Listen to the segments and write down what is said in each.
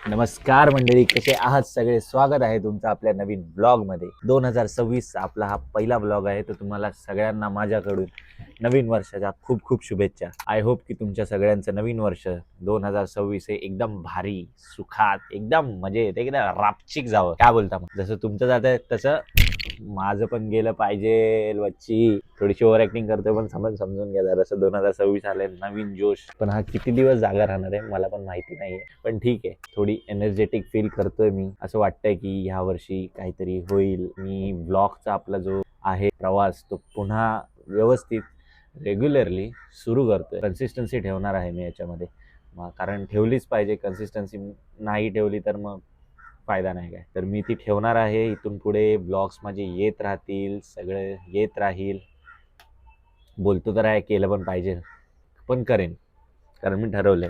नमस्कार मंडळी, कसे आहात सगळे? स्वागत आहे तुमचं आपल्या नवीन ब्लॉग मध्ये. 2026 आपला हा पहिला ब्लॉग आहे. तर तुम्हाला सगळ्यांना माझ्याकडून नवीन वर्षाच्या खूप खूप शुभेच्छा. आय होप की तुमच्या सगळ्यांचं नवीन वर्ष 2026 हे एकदम भारी, सुखात, एकदम मजेत, एकदम रापचिक जावं. काय बोलता? मग जसं तुमचं जात आहे तसं माझं पण गेलं पाहिजे. बच्ची थोडीशी ओव्हर ऍक्टिंग करतोय, पण समजून घ्या जरा. 2026 आलंय, नवीन जोश. पण हा किती दिवस जागा राहणार आहे मला पण माहिती नाहीये, पण ठीक आहे. थोडी एनर्जेटिक फील करतोय मी. असं वाटतंय की ह्या वर्षी काहीतरी होईल. मी ब्लॉगचा आपला जो आहे प्रवास तो पुन्हा व्यवस्थित रेग्युलरली सुरू करतोय. कन्सिस्टन्सी ठेवणार आहे मी याच्यामध्ये, कारण ठेवलीच पाहिजे. कन्सिस्टन्सी नाही ठेवली तर मग फायदा नाही काय. तर मी ती ठेवणार आहे. इथून पुढे ब्लॉग्स माझे येत राहतील, सगळं येत राहील. बोलतो तर आहे, केलं पण पाहिजे, पण करेन. कारण मी ठरवलंय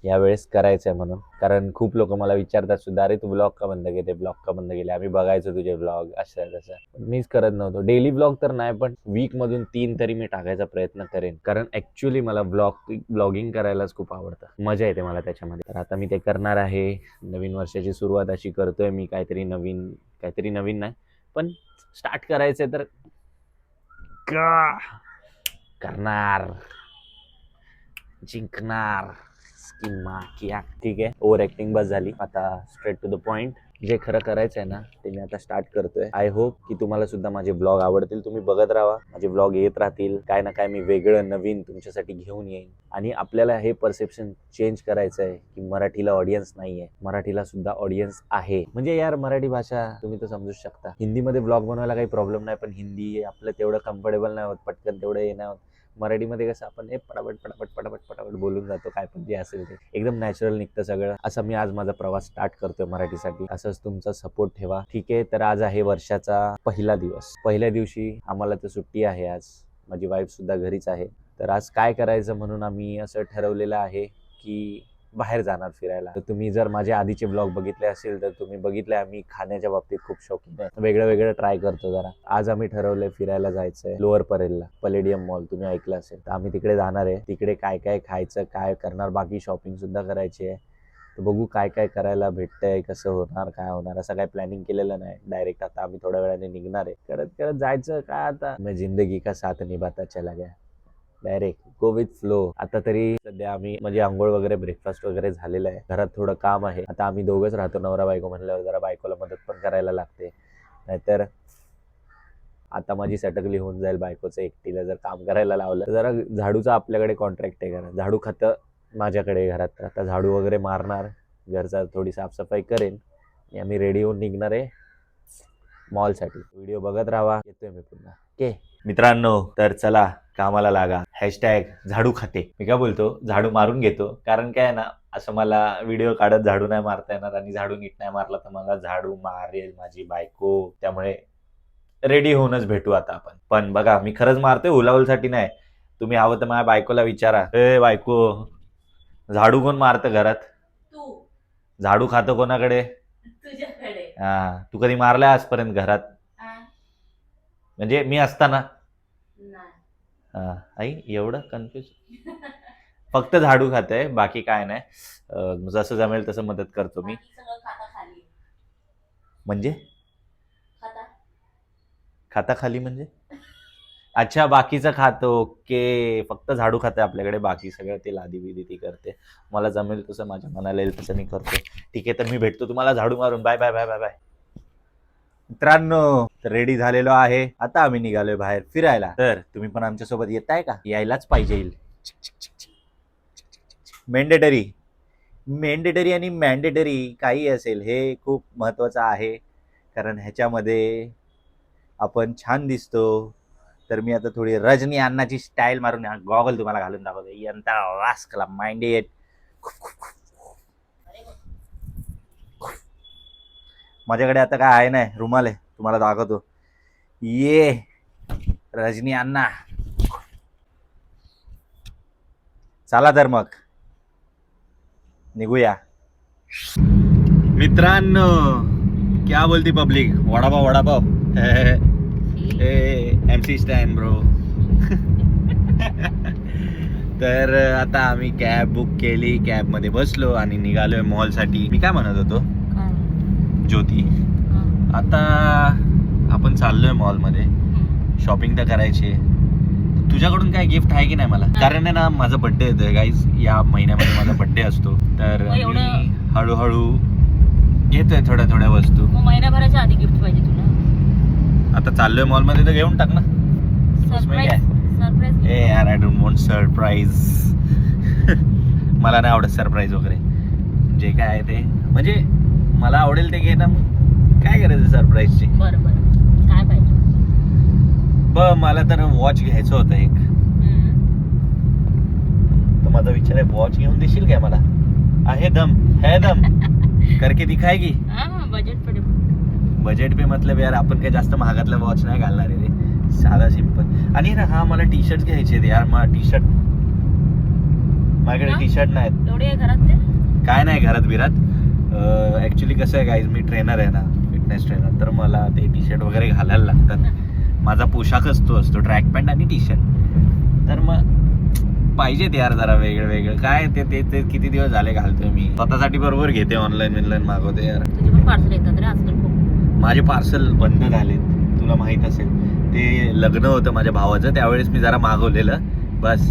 यावेळेस करायचं आहे म्हणून. कारण खूप लोक मला विचारतात सुद्धा, अरे तू ब्लॉग का बंद केले, ब्लॉग का बंद केले, आम्ही बघायचो तुझे ब्लॉग, असं तसं. मीच करत नव्हतो. डेली ब्लॉग तर नाही, पण वीकमधून 3 तरी मी टाकायचा प्रयत्न करेन. कारण ऍक्च्युली मला ब्लॉगिंग करायलाच खूप आवडतं, मजा येते मला त्याच्यामध्ये. तर आता मी ते करणार आहे. नवीन वर्षाची सुरुवात अशी करतोय मी. काहीतरी नवीन नाही, पण स्टार्ट करायचंय तर करणार, जिंकणार. ठीक आहे, ओव्हर ऍक्टिंग बस झाली. आता स्ट्रेट टू द पॉइंट. जे खरं करायचं आहे ना ते मी आता स्टार्ट करतोय. आय होप की तुम्हाला सुद्धा माझे ब्लॉग आवडतील. तुम्ही बघत राहा, माझे ब्लॉग येत राहतील. काय ना काय मी वेगळं नवीन तुमच्यासाठी घेऊन येईन. आणि आपल्याला हे परसेप्शन चेंज करायचं आहे की मराठीला ऑडियन्स नाहीये, मराठीला सुद्धा ऑडियन्स आहे. म्हणजे यार, मराठी भाषा तुम्ही तर समजूच शकता. हिंदीमध्ये ब्लॉग बनवायला काही प्रॉब्लेम नाही, पण हिंदी आपलं तेवढं कम्फर्टेबल नाही होत, पटकन तेवढं हे नाही होत. मराठीमध्ये कसं आपण हे पटापट बोलून जातो, काय पण जे असेल ते एकदम नॅचरल निघतं सगळं. असं मी आज माझा प्रवास स्टार्ट करतोय मराठीसाठी. असंच तुमचा सपोर्ट ठेवा, ठीक आहे? तर आज आहे वर्षाचा पहिला दिवस. पहिल्या दिवशी आम्हाला तर सुट्टी आहे आज. माझी वाईफ सुद्धा घरीच आहे. तर आज काय करायचं म्हणून आम्ही असं ठरवलेलं आहे की बाहेर जाणार फिरायला. तर तुम्ही जर माझे आधीचे ब्लॉग बघितले असेल तर तुम्ही बघितले, आम्ही खाण्याच्या बाबतीत खूप शौकीन आहे. वेगळं ट्राय करतो जरा. आज आम्ही ठरवलंय फिरायला जायचंय लोअर परेलला. पलेडियम मॉल तुम्ही ऐकलं असेल, तर आम्ही तिकडे जाणार आहे. तिकडे काय काय खायचं, काय करणार, बाकी शॉपिंग सुद्धा करायची आहे. तर बघू काय काय करायला भेटतंय, कसं होणार, काय होणार. असं काय प्लॅनिंग केलेलं नाही. डायरेक्ट आता आम्ही थोड्या वेळाने निघणार आहे. करत करत जायचं. काय आता, मैं जिंदगी का साथ निभाता चला गया, डायरेक्ट गो विथ फ्लो. आता तरी सध्या आम्ही म्हणजे आंघोळ वगैरे, ब्रेकफास्ट वगैरे झालेलं आहे. घरात थोडं काम आहे. आता आम्ही दोघंच राहतो, नवरा बायको म्हणल्यावर जरा बायकोला मदत पण करायला लागते. नाहीतर आता माझी सटकली होऊन जाईल बायकोचं. एकटीला जर काम करायला लावलं तर जरा. झाडूचा आपल्याकडे कॉन्ट्रॅक्ट आहे घरात. झाडू खातं माझ्याकडे घरात. तर आता झाडू वगैरे मारणार, घरचा थोडी साफसफाई करेन आणि आम्ही रेडी होऊन निघणार आहे मॉलसाठी. व्हिडिओ बघत राहा, येतोय मी पुन्हा. ओके मित्रांनो, तर चला कामाला लागा. हॅशटॅग झाडू खाते. मी काय बोलतो, झाडू मारून घेतो. कारण काय ना, असं मला व्हिडिओ काढत झाडू नाही मारता येणार, आणि झाडू नीट नाही मारला तर मला झाडू मारेल माझी बायको. त्यामुळे रेडी होऊनच भेटू आता आपण. पण बघा, मी खरंच मारतोय, हुलाहुलसाठी नाही. तुम्ही हवं तर माझ्या बायकोला विचारा, ए बायको, झाडू कोण मारतं घरात? तू. झाडू खातं कोणाकडे? तुझ्याकडे. हा, तू कधी मारलाय आजपर्यंत घरात? म्हणजे मी असताना? नाही. हा, आई एवढं कन्फ्युज. फक्त झाडू खाते, बाकी काय नाही. जसं जमेल तसं मदत करतो मी. बाकी सगळं खाता खाली. म्हणजे खाता. खाता खाली म्हणजे? अच्छा, बाकीचं खातो. ओके, फक्त झाडू खाते आपल्याकडे, बाकी सगळं ते लादी बिदी ती करते. मला जमेल तसं, माझ्या मनाला येईल तसं मी करतो. ठीक आहे, तर मी भेटतो तुम्हाला झाडू मारून. Bye bye bye bye bye. मित्रांनो, तर रेडी झालेलो आहे. आता आम्ही निघालोय बाहेर फिरायला. तर तुम्ही पण आमच्या सोबत येताय का? यायलाच पाहिजे. मेंडेटरी आणि मॅन्डेटरी काही असेल, हे खूप महत्वाचं आहे. कारण ह्याच्यामध्ये आपण छान दिसतो. तर मी आता थोडी रजनी अण्णाची स्टाईल मारून गॉगल तुम्हाला घालून दाखवतो. यंता वास्कला माइंडेड. माझ्याकडे आता काय आहे नाही, रुमाल आहे, तुम्हाला दाखवतो. ये रजनी अण्णा. चला तर मग निघूया. मित्रांनो, क्या बोलती public? Vada pav MC Stan bro. तर आता आम्ही कॅब बुक केली, कॅब मध्ये बसलो आणि निघालोय मॉल साठी. मी काय म्हणत होतो ज्योती, आता आपण चाललोय मॉल मध्ये, शॉपिंग तर करायची आहे. तुझ्याकडून काय गिफ्ट आहे की नाही मला? कारण आहे ना माझा बर्थडे येतोय गाईज, या महिन्यामध्ये माझा बर्थडे असतो. तर मी हळूहळू घेतोय थोड्या थोड्या वस्तू. महिन्याभराच्या आधी गिफ्ट पाहिजे तुला. आता चाललोय मॉल मध्ये तर घेऊन टाक ना. सरप्राईज. ए यार, आय डोंट वॉन्ट सरप्राईज. मला नाही आवडत सरप्राईज वगैरे. जे काय आहे ते म्हणजे मला आवडेल ते घे ना. मग काय करायचं सरप्राईजची? बरं काय पाहिजे? मला तर वॉच घ्यायचं होतं एक. तर माझा विचार आहे, वॉच घेऊन देशील काय मला? आहे दम, है दम. करके दिखाएगी. बजेट पे मतलब यार आपण काही जास्त महागातलं वॉच नाही घालणार आहे रे, साधा सिंपल. आणि ना मला टी शर्ट घ्यायचे यार. मला टी शर्ट, माझ्याकडे टी शर्ट नाहीत. एवढे आहे घरात ते? काय नाही घरात बिरात. ऍक्च्युली कसं आहे गाईज, मी ट्रेनर आहे ना, फिटनेस ट्रेनर. तर मला ते टी शर्ट वगैरे घालायला लागतात. माझा पोशाखच तो असतो, ट्रॅक पॅन्ट आणि टी शर्ट. तर मग पाहिजेत यार जरा वेगळं वेगळं. काय ते किती दिवस झाले घालतोय मी. स्वतःसाठी बरोबर घेते, ऑनलाईन मागवते यार. तुझे पण पार्सल येतात रे आजकाल खूप. माझे पार्सल बंद झालेत, तुला माहित असेल. ते लग्न होतं माझ्या भावाचं, त्यावेळेस मी जरा मागवलेलं, बस.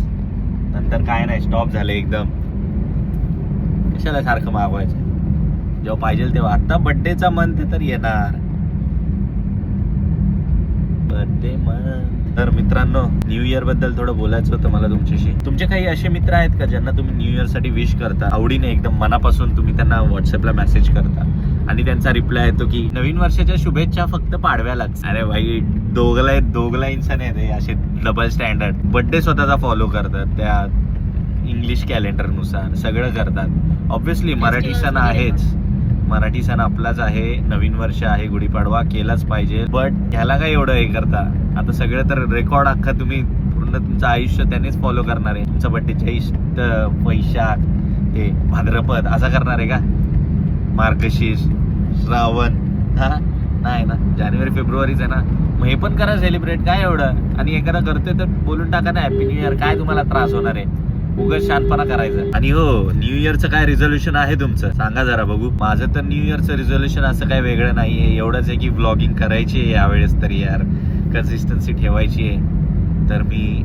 नंतर काय नाही, स्टॉप झाले एकदम. कशाला सारखं मागवायचं, जेव्हा पाहिजे तेव्हा. आता बर्थडेचा मंथ तर येणार, बर्थडे मंथ. तर मित्रांनो, न्यू इयर बद्दल थोडं बोलायचं होतं मला तुमच्याशी. तुमचे काही असे मित्र आहेत का ज्यांना तुम्ही न्यू इयर साठी विश करता? आवडीने एकदम मनापासून तुम्ही त्यांना व्हॉट्सअपला मेसेज करता आणि त्यांचा रिप्लाय येतो की नवीन वर्षाच्या शुभेच्छा फक्त पाडव्यालाच. अरे भाई, दोगला इंसान आहे असे डबल स्टँडर्ड. बर्थडे स्वतःचा फॉलो करतात, त्या इंग्लिश कॅलेंडर नुसार सगळं करतात. ऑब्व्हियसली मराठी सण आहेच, मराठी सण आपलाच आहे, नवीन वर्ष आहे, गुढीपाडवा केलाच पाहिजे. बट ह्याला काय एवढं हे करता? आता सगळं तर रेकॉर्ड अख्खा तुम्ही पूर्ण तुमचं आयुष्य त्यानेच फॉलो करणार आहे. तुमचं बड्डे ज्येष्ठ, वैशाख, ते भाद्रपद असा करणार आहे का? मार्गशीर्ष, श्रावण, हा नाही ना, जानेवारी फेब्रुवारीच आहे ना. मग हे पण करा सेलिब्रेट, काय एवढं? आणि एखादा करतोय तर बोलून टाका ना हॅपी न्यू इयर. काय तुम्हाला त्रास होणार आहे? उगाच शानपणा करायचं. आणि हो, न्यू इयरचं काय रिझोल्युशन आहे तुमचं? सांगा जरा बघू. माझं तर न्यू इयरचं रिझोल्युशन असं काही वेगळं नाहीये. एवढंच आहे की व्लॉगिंग करायची आहे यावेळेस तरी यार, कन्सिस्टन्सी ठेवायची आहे. तर मी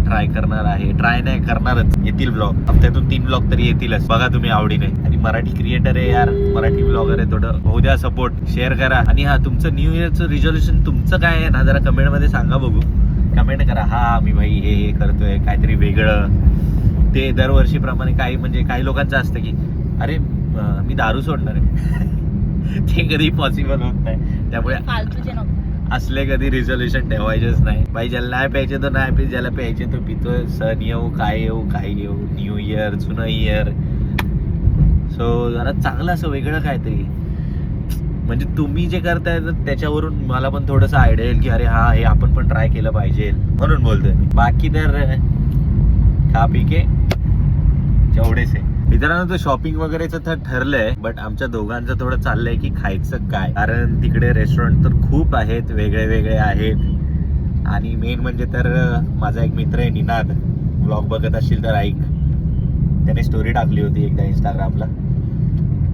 ट्राय करणार आहे, ट्राय नाही करणारच. येतील ब्लॉग, हफ्त्यातून 3 ब्लॉग तरी येतीलच. बघा तुम्ही आवडीने. आणि मराठी क्रिएटर आहे यार, मराठी ब्लॉगर आहे, थोडं होऊ द्या सपोर्ट, शेअर करा. आणि हा, तुमचं न्यू इयरचं रिझोल्युशन तुमचं काय आहे ना, जरा कमेंटमध्ये सांगा बघू. कमेंट करा, हा मी भाई हे करतोय काहीतरी वेगळं. ते दरवर्षीप्रमाणे काही लोकांचं असतं की अरे मी दारू सोडणार आहे. ते कधी पॉसिबल होत नाही. त्यामुळे फालतूचे नको असले कधी रिझोल्युशन ठेवायचेच नाही. भाई ज्याला नाही प्यायचे तो नाही पित, ज्याला प्यायचे तो पितोय. सण येऊ काय येऊ, न्यू इयर, जुनं इयर. सो जरा चांगलं असं वेगळं काहीतरी, म्हणजे तुम्ही जे करताय त्याच्यावरून मला पण थोडंसं आयडिया येईल की अरे हा, हे आपण पण ट्राय केलं पाहिजे, म्हणून बोलतोय मी. बाकी तर खा पी के जेवढेच आहे. मित्रांनो, तो शॉपिंग वगैरेचं तर ठरलंय, बट आमच्या दोघांचं थोडं चाललंय की खायचं काय. कारण तिकडे रेस्टॉरंट तर खूप आहेत, वेगळे आहेत. आणि मेन म्हणजे तर माझा एक मित्र आहे निनाद, ब्लॉग बघत असशील तर ऐक. त्याने स्टोरी टाकली होती एकदा इंस्टाग्रामला,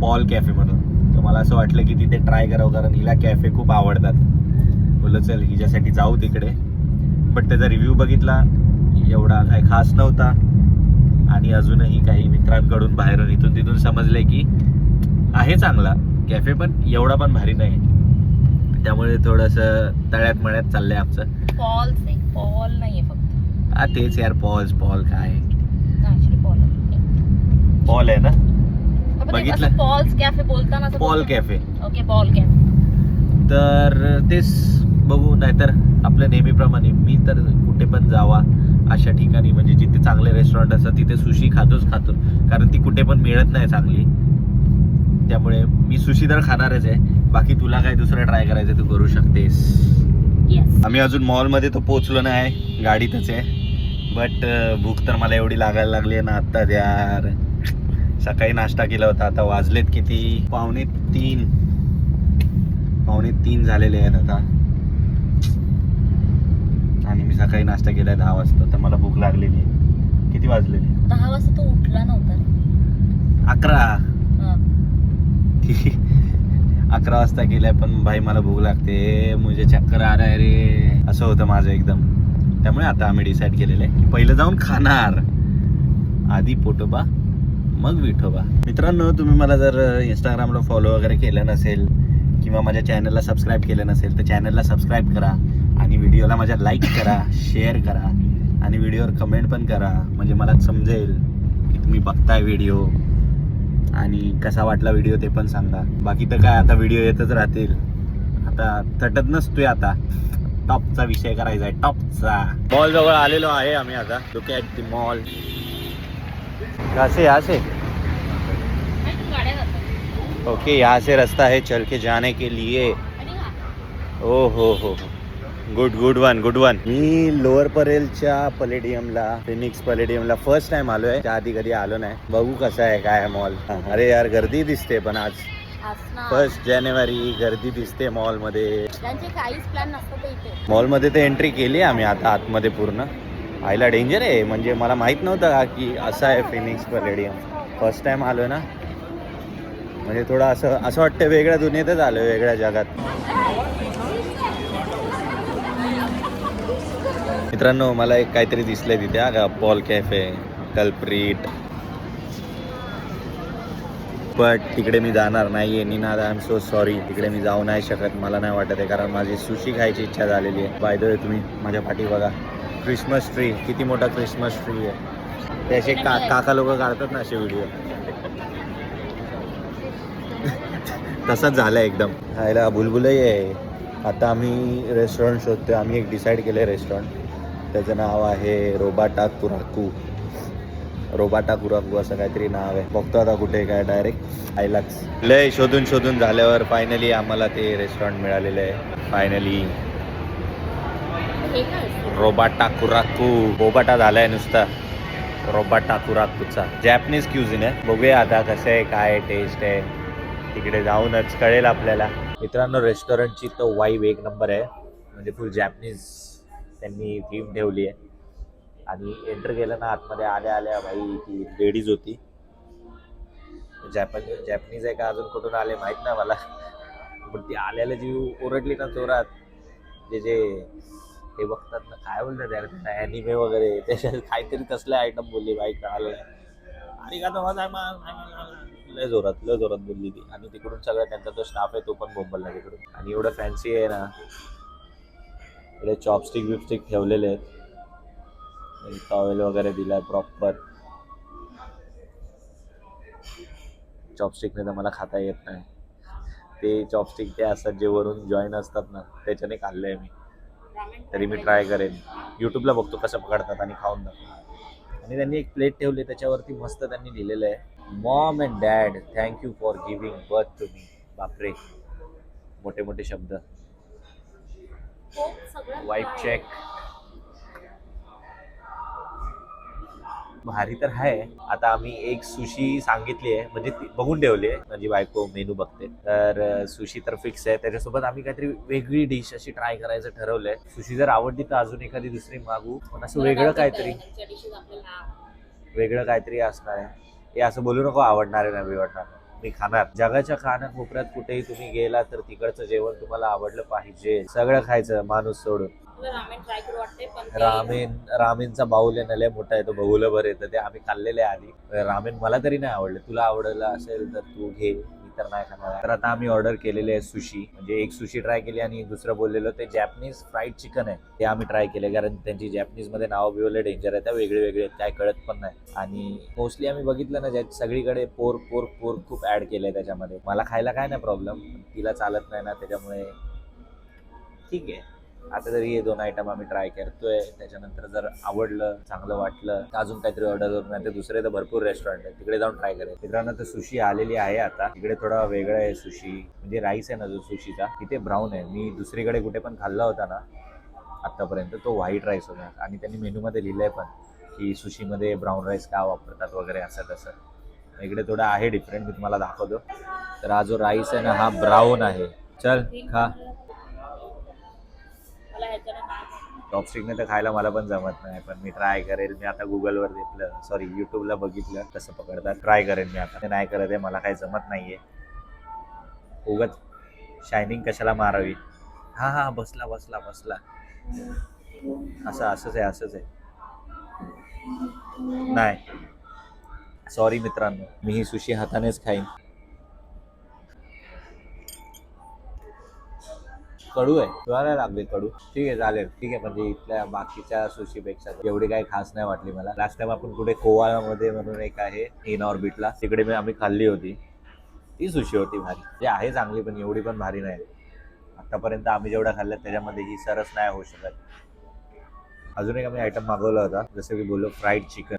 पॉल कॅफे म्हणून. तर मला असं वाटलं की तिथे ट्राय करावं, कारण हिला कॅफे खूप आवडतात. बोललं चल हिच्यासाठी जाऊ तिकडे. बट त्याचा रिव्ह्यू बघितला, एवढा काही खास नव्हता. आणि अजूनही काही मित्रांकडून बाहेरून इथून तिथून समजलंय की आहे चांगला कॅफे, पण एवढा पण भारी नाही. त्यामुळे थोडंसं तळ्यात मळ्यात चाललंय आमचं. पॉल नाहीये फक्त. हा तेच यार, पॉल काय पॉल आहे ना, बघितलं पॉल्स कॅफे बोलताना Paul cafe. Okay, Paul cafe. तर तेच बघू. नाहीतर आपल्या नेहमीप्रमाणे मी तर कुठे पण जावा अशा ठिकाणी, म्हणजे जिथे चांगले रेस्टॉरंट असतात तिथे सुशी खातो, कारण ती कुठे पण मिळत नाही चांगली. त्यामुळे मी सुशी तर खाणारच आहे. बाकी तुला काय दुसरं ट्राय करायचं तू करू शकतेस. आम्ही अजून मॉलमध्ये तर पोहोचलो नाही, गाडीतच आहे. बट भूक तर मला एवढी लागायला लागली आहे ना आत्ता यार. सकाळी नाश्ता केला होता, आता वाजलेत किती, 2:45 झालेले आहेत आता. आणि मी सकाळी नाश्ता केलाय 10 वाजता, तर मला भूक लागलेली आहे. किती वाजलेले? 10 वाजता तो उठला नव्हता रे. 11. हा. 11 वाजता गेलाय पण भाई मला भूक लागते, मुझे चक्कर आ रहा है रे, असं होतं माझं एकदम. त्यामुळे आता आम्ही डिसाईड केलेलं आहे की पहिलं जाऊन खाणार, आधी पोटोबा मग विठोबा. मित्रांनो, तुम्ही मला जर इंस्टाग्रामला फॉलो वगैरे केलं नसेल किंवा माझ्या चॅनलला सबस्क्राईब केलं नसेल तर चॅनलला सबस्क्राईब करा आणि व्हिडिओला माझ्या लाईक करा, शेअर करा आणि व्हिडिओवर कमेंट पण करा, म्हणजे मला समजेल की तुम्ही बघताय व्हिडिओ आणि कसा वाटला व्हिडिओ ते पण सांगा. बाकी तर काय, आता व्हिडिओ येतच राहतील. आता तटत नसतोय, आता टॉपचा विषय करायचा आहे, टॉपचा. मॉल जवळ आलेलो आहे आम्ही आता. Look at the mall. यहाँ से गाड्या जातात. ओके, यहाँ से रास्ता है चल के जाने के लिए. ओ हो, गुड वन. मी लोअर परेलच्या पलेडियमला, फिनिक्स पलेडियमला फर्स्ट टाइम आलोय. त्या आधी कधी आलो नाही. बघू कसा आहे काय मॉल. अरे यार गर्दी दिसते, पण आज असणार. 1 जानेवारी गर्दी दिसते मॉलमध्ये. त्यांचे काहीच प्लॅन नसतात इथे. मॉलमध्ये तर एंट्री केली आम्ही आता आतमध्ये पूर्ण. आईला डेंजर आहे, म्हणजे मला माहीत नव्हतं का की असं आहे फिनिक्स पलेडियम. फर्स्ट टाइम आलो ना, म्हणजे थोडं असं वाटतं वेगळ्या दुनियेतच आलो, वेगळ्या जगात. मित्रांनो, मला एक काहीतरी दिसलंय तिथे का, पॉल कॅफे, कल्प्रीट. बट तिकडे मी जाणार नाही आहे. Ninad, I am so sorry, तिकडे मी जाऊ नाही शकत. मला नाही वाटत आहे, कारण माझी सुशी खायची इच्छा झालेली आहे. बाय द वे, तुम्ही माझ्या पाठी बघा, क्रिसमस ट्री, किती मोठा क्रिसमस ट्री आहे. ते असे काका लोक काढतात ना असे व्हिडिओ, तसंच झालं एकदम. खायला बुलबुलही आहे. आता आम्ही रेस्टॉरंट शोधतोय. आम्ही एक डिसाईड केलं आहे रेस्टॉरंट, त्याचं नाव आहे रोबाटा कुराकू असं काहीतरी नाव आहे. बघतो आता कुठे काय, डायरेक्ट आयलाच. लय शोधून झाल्यावर फायनली आम्हाला ते रेस्टॉरंट मिळालेलं आहे. फायनली रोबाटा कुराकू. बोबाटा झालाय नुसता, रोबाटा कुराकूचा. जॅपनीज क्युझिन आहे. बघूया आता कसं आहे, काय टेस्ट आहे, तिकडे जाऊनच कळेल आपल्याला. मित्रांनो, रेस्टॉरंटची तो वाईब एक नंबर आहे, म्हणजे फुल जॅपनीज त्यांनी थीम ठेवली आहे. आणि एंटर केलं ना आतमध्ये, आल्या बाई ती लेडीज होती. जॅपनीज आहे का अजून कुठून आले माहीत नाही मला, पण ती आल्याला जी ओरडली ना जोरात, जे ते बघतात ना, काय बोलतात यार, ॲनिमे वगैरे, त्याच्यात काहीतरी तसले आयटम बोलली बाई, कळालं आणि का लय जोरात बोलली ती. आणि तिकडून सगळं त्यांचा जो स्टाफ आहे तो पण बोंबलला तिकडून. आणि एवढं फॅन्सी आहे ना, इकडे चॉपस्टिक बिपस्टिक ठेवलेले आहेत, टॉवेल वगैरे दिलाय प्रॉपर. चॉपस्टिकने तर मला खाता येत नाही. ते चॉपस्टिक ते असतात जे वरून जॉईन असतात ना, त्याच्याने खाल्लंय मी. तरी मी ट्राय करेन. यूट्यूबला बघतो कसं पकडतात आणि खाऊन दाखवतो. आणि त्यांनी एक प्लेट ठेवली, त्याच्यावरती मस्त त्यांनी लिहिलेलं आहे, mom and dad thank you for giving birth to me. बापरे, मोठे मोठे शब्द. वाईट चेक. भारी तर आहे. आता आम्ही एक सुशी सांगितली आहे, म्हणजे ती बघून ठेवली आहे, माझी बायको मेनू बघते. तर सुशी तर फिक्स आहे. त्याच्यासोबत आम्ही काहीतरी वेगळी डिश अशी ट्राय करायचं ठरवलंय. सुशी जर आवडली तर अजून एखादी दुसरी मागू, पण असं वेगळं काहीतरी असणार आहे. हे असं बोलू नको आवडणार आहे ना बिवडणार. मी खाणार. जगाच्या कोपऱ्यात कुठेही तुम्ही गेला तर तिकडचं जेवण तुम्हाला आवडलं पाहिजे. सगळं खायचं माणूस सोडून. रामेनचा बाऊल आहे ना, लय मोठा आहे तो, बघूला बरं येतं. ते आम्ही खाल्लेले आधी. रामेन मला तरी नाही आवडलं. तुला आवडलं असेल तर तू घे, मी तर नाही खाणार. तर आता आम्ही ऑर्डर केलेले आहे सुशी. म्हणजे एक सुशी ट्राय केली आणि दुसरं बोललेलं ते जॅपनीज फ्राईड चिकन आहे, ते आम्ही ट्राय केले. कारण त्यांची जॅपनीजमध्ये नावं बिवले डेंजर आहे, त्या वेगळे काय कळत पण नाही. आणि मोस्टली आम्ही बघितलं ना, ज्यात सगळीकडे पोर्क खूप ऍड केलंय त्याच्यामध्ये. मला खायला काय नाही प्रॉब्लेम, तिला चालत नाही ना, त्याच्यामुळे ठीक आहे. आता तरी हे 2 आयटम आम्ही ट्राय करतोय. त्याच्यानंतर जर आवडलं, चांगलं वाटलं तर अजून काहीतरी ऑर्डर करू. नाही तर दुसरे तर भरपूर रेस्टॉरंट आहे, तिकडे जाऊन ट्राय करेल. मित्रांनो, तर सुशी आलेली आहे आता. तिकडे थोडा वेगळा आहे सुशी, म्हणजे राईस आहे ना जो सुशीचा, तिथे ब्राऊन आहे. मी दुसरीकडे कुठे पण खाल्ला होता ना आत्तापर्यंत, तो व्हाईट राईस होता. आणि त्यांनी मेनूमध्ये लिहिलंय पण की सुशीमध्ये ब्राऊन राईस का वापरतात वगैरे, असं तसं. इकडे थोडा आहे डिफरंट, मी तुम्हाला दाखवतो. तर हा जो राईस आहे ना, हा ब्राऊन आहे. चल खा. चॉपस्टिकने तर खायला मला पण जमत नाही, पण मी ट्राय करेल. मी आता गुगलवर युट्यूबला बघितलं कसं पकडतात, ट्राय करेन मी आता. ते नाही करत आहे, मला काही जमत नाहीये. उगाच शायनिंग कशाला मारावी. हा बसला बसला बसला. असंच आहे. नाही सॉरी मित्रांनो, मी ही सुशी हातानेच खाईन. कडू आहे, तुम्हाला लागले कडू. ठीक आहे चालेल, ठीक आहे. म्हणजे इथल्या बाकीच्या सुशीपेक्षा एवढी काही खास नाही वाटली मला. लास्ट टाइम आपण कुठे कोवामध्ये म्हणून एक आहे इन ऑर्बिटला, तिकडे आम्ही खाल्ली होती. ती सुशी होती भारी. ती आहे चांगली, पण एवढी पण भारी नाही. आतापर्यंत आम्ही जेवढा खाल्लं त्याच्यामध्ये ही सरस नाही होऊ शकत. अजून एक आम्ही आयटम मागवला होता, जसं की बोललो फ्राईड चिकन.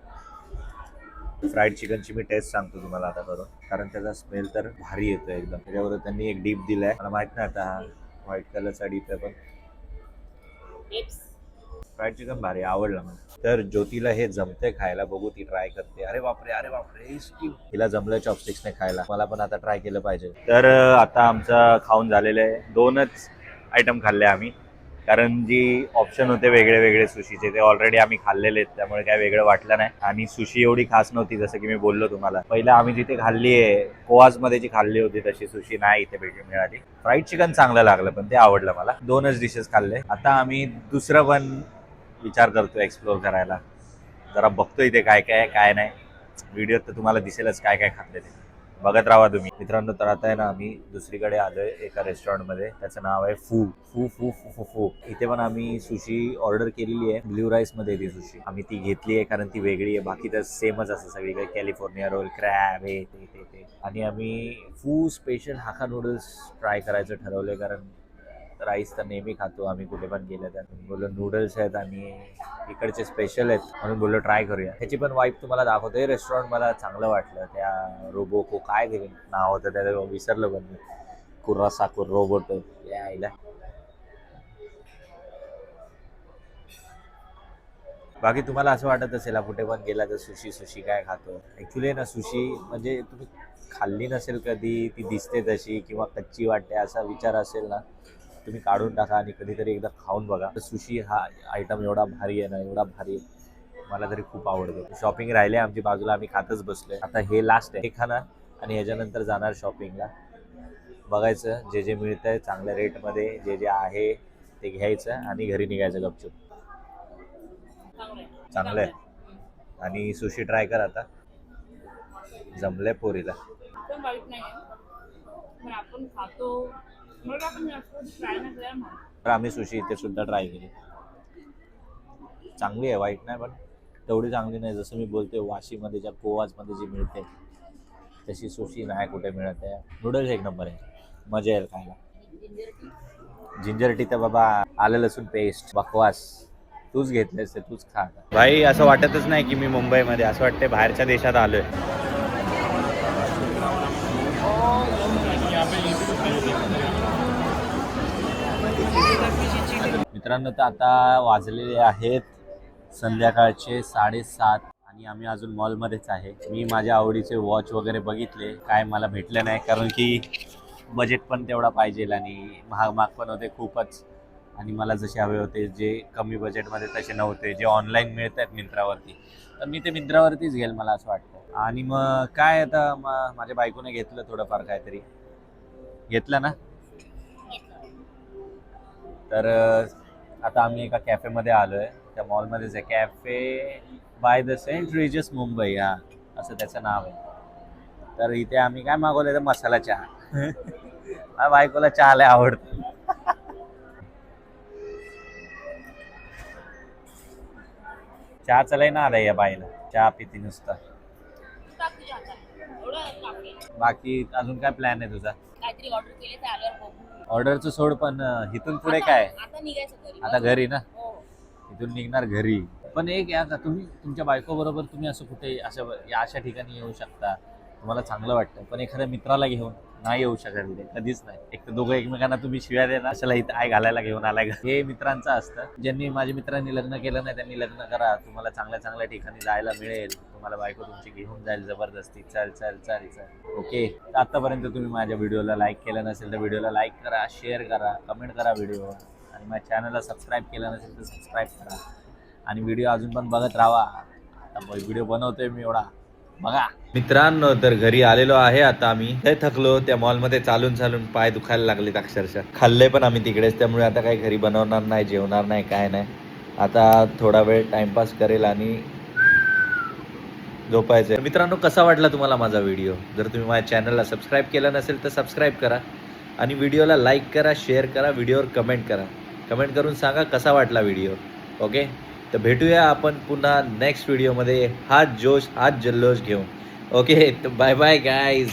फ्राईड चिकनची मी टेस्ट सांगतो तुम्हाला आता करून, कारण त्याचा स्मेल तर भारी येतो एकदम. त्याच्याबरोबर त्यांनी एक डीप दिलाय, मला माहित नाही आता हा व्हाईट कलरचा डीप आहे, पण फ्राईड चिकन भारी आवडलं मला. तर ज्योतीला हे जमते खायला, बघू ती ट्राय करते. अरे बापरे हिला जमलं चॉपस्टिक्सने खायला, मला पण आता ट्राय केलं पाहिजे. तर आता आमचं खाऊन झालेलं आहे. 2च आयटम खाल्ले आम्ही, कारण जी ऑप्शन होते वेगळे वेगळे सुशीचे ते ऑलरेडी आम्ही खाल्लेले आहेत, त्यामुळे काय वेगळं वाटलं नाही. आणि सुशी एवढी खास नव्हती, जसं की मी बोललो तुम्हाला. पहिलं आम्ही जिथे खाल्ली आहे कोवाजमध्ये जी खाल्ली होती तशी सुशी नाही इथे मिळाली. फ्राईड चिकन चांगलं लागलं, पण ते आवडलं मला. 2च डिशेस खाल्ले. आता आम्ही दुसरं पण विचार करतो एक्सप्लोर करायला. जरा बघतो इथे काय काय काय नाही. व्हिडिओत तर तुम्हाला दिसेलच काय काय खाल्ले ते, बघत राहा तुम्ही मित्रांनो. तर आता आहे ना आम्ही दुसरीकडे आलोय एका रेस्टॉरंटमध्ये, त्याचं नाव आहे फू फू फू फू फू. इथे पण आम्ही सुशी ऑर्डर केलेली आहे. ब्ल्यू राईस मध्ये ती सुशी आम्ही ती घेतली आहे, कारण ती वेगळी आहे. बाकी तर सेमच असं सगळीकडे, कॅलिफोर्निया रोल, क्रॅब, हे ते. आणि आम्ही फू स्पेशल हाका नूडल्स ट्राय करायचं ठरवलंय, कारण राईस तर नेहमी खातो आम्ही कुठे पण गेलं तर. बोललो नूडल्स आहेत आणि इकडचे स्पेशल आहेत, म्हणून बोललो ट्राय करूया. ह्याची पण वाईफ तुम्हाला दाखवतोय. रेस्टॉरंट मला चांगलं वाटलं. त्या रोबोको काय नाव होतं त्याचं विसरलं, पण कुर्रासाकुर रोबोट यायला. बाकी तुम्हाला असं वाटत असेल कुठे पण गेला तर सुशी काय खातो. ॲक्च्युली ना सुशी म्हणजे तुम्ही खाल्ली नसेल कधी, ती दिसते तशी किंवा कच्ची वाटते असा विचार असेल ना, तुम्ही काढून टाका आणि कधीतरी एकदा खाऊन बघा. सुशी हा आयटम एवढा भारी आहे ना, एवढा भारी आहे, मला तरी खूप आवडतो. शॉपिंग राहिले आमची बाजूला, आम्ही खातच बसलोय. आता हे लास्ट आहे, हे खाणार आणि ह्याच्यानंतर जाणार शॉपिंगला. बघायचं जे जे मिळतं आहे चांगल्या रेटमध्ये, जे जे आहे ते घ्यायचं आणि घरी निघायचं गपचूप. चांगलं आहे. आणि सुशी ट्राय कर आता, जमलंय पोरीला. पण वाईट नाही पण आपण खातो, मग आपण ट्राय नाही करायला म्हणून. तर आम्ही सुशी इथे सुद्धा ट्राय केली. चांगली आहे, वाईट नाही, पण तेवढी चांगली नाही. जसं मी बोलतोय वाशीमध्ये ज्या कोवाजमध्ये जी मिळते तशी सुशी नाही कुठे मिळत आहे. नूडल्स एक नंबर आहे, मजा येईल खायला. जिंजर टी तर बाबा, आलं लसूण पेस्ट बकवास. तूच घेतलेस ते तूच खा भाई. असं वाटतच नाही की मी मुंबईमध्ये, असं वाटतंय बाहेरच्या देशात आलोय. मित्रांनो, तर आता वाजलेले आहेत संध्याकाळचे 7:30 आणि आम्ही अजून मॉलमध्येच आहे. मी माझ्या आवडीचे वॉच वगैरे बघितले, काय मला भेटले नाही, कारण की बजेट पण तेवढा पाहिजे आणि महाग पण होते खूपच. आणि मला जसे हवे होते, जे कमी बजेटमध्ये तसे नव्हते, जे ऑनलाईन मिळत आहेत मिंत्रावरती, तर मी ते मिंत्रावरतीच घेईल मला असं वाटतं. आणि मग काय आता माझ्या बायकोने घेतलं थोडंफार काहीतरी घेतलं ना. तर आता आम्ही एका कॅफेमध्ये आलोय, त्या मॉलमध्येच आहे. Cafe by the St Regis Mumbai, हा असं त्याचं नाव आहे. तर इथे आम्ही काय मागवलं तर मसाला चहा. माझ्या बायकोला चहा लय आवडतो. चहा चलाय ना आलाय या बाईला, चहा पिती नुसता. बाकी अजून काय प्लॅन आहे तुझा? काहीतरी ऑर्डर केले तर आल्यावर बघू. ऑर्डरचं सोड, पण इथून पुढे काय? आता निघायचं घरी. आता घरी ना, हो. इथून निघणार घरी. पण एक या का तुम्ही तुमच्या बायको बरोबर तुम्ही असं कुठे अशा ठिकाणी येऊ शकता, तुम्हाला चांगलं वाटतं, पण एखाद्या मित्राला घेऊन नाही येऊ शकत इथे, कधीच नाही. एक तर दोघं एकमेकांना तुम्ही शिव्या देणार, अशाला इथं आय घालायला घेऊन आलाय. हे मित्रांचं असतं. ज्यांनी माझ्या मित्रांनी लग्न केलं नाही त्यांनी लग्न करा, तुम्हाला चांगल्या चांगल्या ठिकाणी जायला मिळेल. तुम्हाला बायको तुमची घेऊन जाईल जबरदस्ती. चल चल चल चल ओके. आतापर्यंत तुम्ही माझ्या व्हिडिओला लाईक केलं नसेल तर व्हिडिओला लाईक करा, शेअर करा, कमेंट करा व्हिडिओ. आणि माझ्या चॅनलला सबस्क्राईब केलं नसेल तर सबस्क्राईब करा आणि व्हिडिओ अजून पण बघत राहा. आता व्हिडिओ बनवतोय मी एवढा बघा. मित्रांनो तर घरी आलेलो आहे आता. आम्ही लय थकलो त्या मॉलमध्ये चालून चालून, पाय दुखायला लागलेत अक्षरशः. खाल्ले पण आम्ही तिकडेच, त्यामुळे आता काही घरी बनवणार नाही, जेवणार नाही, काय नाही. आता थोडा वेळ टाइमपास करेल आणि झोपायचं. मित्रांनो कसा वाटला तुम्हाला माझा व्हिडिओ? जर तुम्ही माझ्या चॅनलला सबस्क्राईब केलं नसेल तर सबस्क्राईब करा आणि व्हिडिओला लाईक करा, शेअर करा, व्हिडिओवर कमेंट करा. कमेंट करून सांगा कसा वाटला व्हिडिओ. ओके, तर भेटूया आपण पुन्हा नेक्स्ट व्हिडिओमध्ये हाच जोश हाच जल्लोष घेऊन. ओके, तर बाय बाय गाईज.